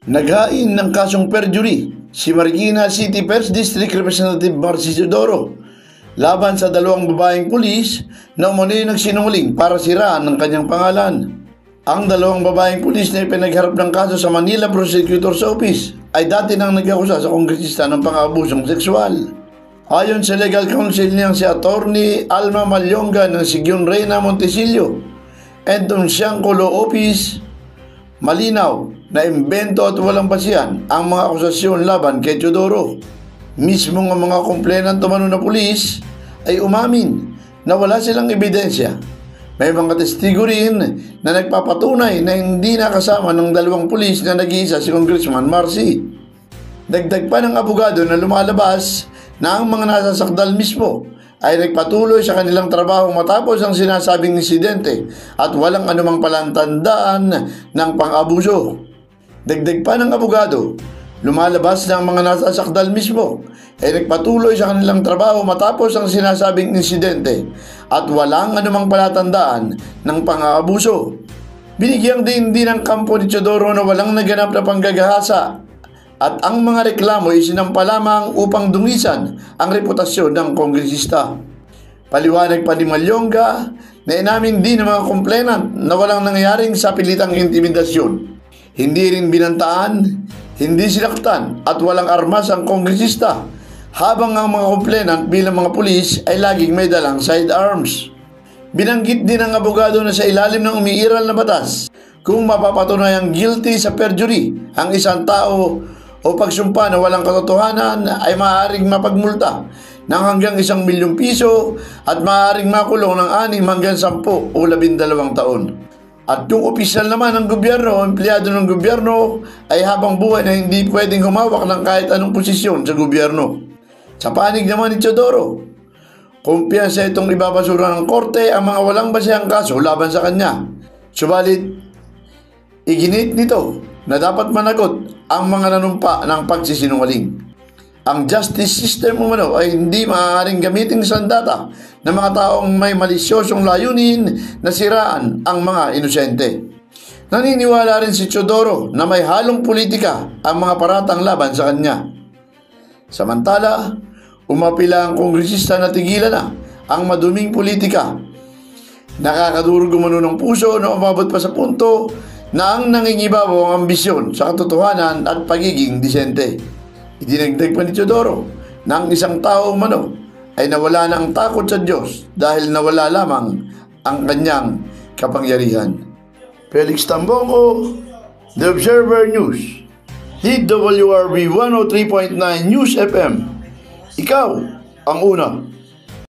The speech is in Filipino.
Naghain ng kasong perjury si Marikina City 1st District Representative Marcy Teodoro laban sa dalawang babaeng pulis na umano'y nagsinungaling para siraan ng kanyang pangalan. Ang dalawang babaeng pulis na ipinagharap ng kaso sa Manila Prosecutor's Office ay dati nang nag-akusa sa kongresista ng pang-abusong sexual. Ayon sa legal counsel niyang si Attorney Alma Malyonga ng Sigyon Reyna Montesillo and Tonsiangco Law Office, malinaw na imbento at walang basihan ang mga akusasyon laban kay Teodoro. Mismo ang mga komplainant umano na pulis ay umamin na wala silang ebidensya. May mga testigo rin na nagpapatunay na hindi nakasama ng dalawang pulis na nag-iisa si Congressman Marcy. Dagdag pa ng abogado na lumalabas na ang mga nasasakdal mismo ay nagpatuloy sa kanilang trabaho matapos ang sinasabing insidente at walang anumang palantandaan ng pang-abuso. Dagdag pa ng abogado, lumalabas na ang mga nasasakdal mismo ay nagpatuloy sa kanilang trabaho matapos ang sinasabing insidente at walang anumang palatandaan ng pang-aabuso. Binigyang din ng kampo ni Teodoro na walang naganap na panggagahasa at ang mga reklamo ay sinampa lamang upang dungisan ang reputasyon ng kongresista. Paliwanag pa ni Malyonga na inamin din ng mga complainant na walang nangyaring sapilitang intimidasyon. Hindi rin binantaan, hindi sinaktan at walang armas ang kongresista, habang ang mga complainant bilang mga pulis ay laging may dalang sidearms. Binanggit din ng abogado na sa ilalim ng umiiral na batas, kung mapapatunayang guilty sa perjury ang isang tao o pagsumpa na walang katotohanan, ay maaaring mapagmulta ng hanggang 1 milyong piso at maaaring makulong ng 6 hanggang 10 o 12 taon. At yung opisyal naman ng gobyerno o empleyado ng gobyerno ay habang buhay na hindi pwedeng humawak ng kahit anong posisyon sa gobyerno. Sa panig naman ni Teodoro, kumpiyansa itong ibabasura ng korte ang mga walang basehang kaso laban sa kanya. Subalit, iginit nito na dapat managot ang mga nanumpa ng pagsisinungaling. Ang justice system umano ay hindi maaaring gamitin sandata ng mga taong may malisyosong layunin na siraan ang mga inosente. Naniniwala rin si Teodoro na may halong politika ang mga paratang laban sa kanya. Samantala, umapila ang kongresista na tigilan na ang maduming politika. Nakakadurog umano ng puso na umabot pa sa punto na ang nangingibabaw ang ambisyon sa katotohanan at pagiging disente. Idinagdag pa ni Teodoro na ang isang tao umano ay nawala na ang takot sa Diyos dahil nawala lamang ang kanyang kapangyarihan. Felix Tambongco, The Observer News, DWRB 103.9 News FM. Ikaw ang una.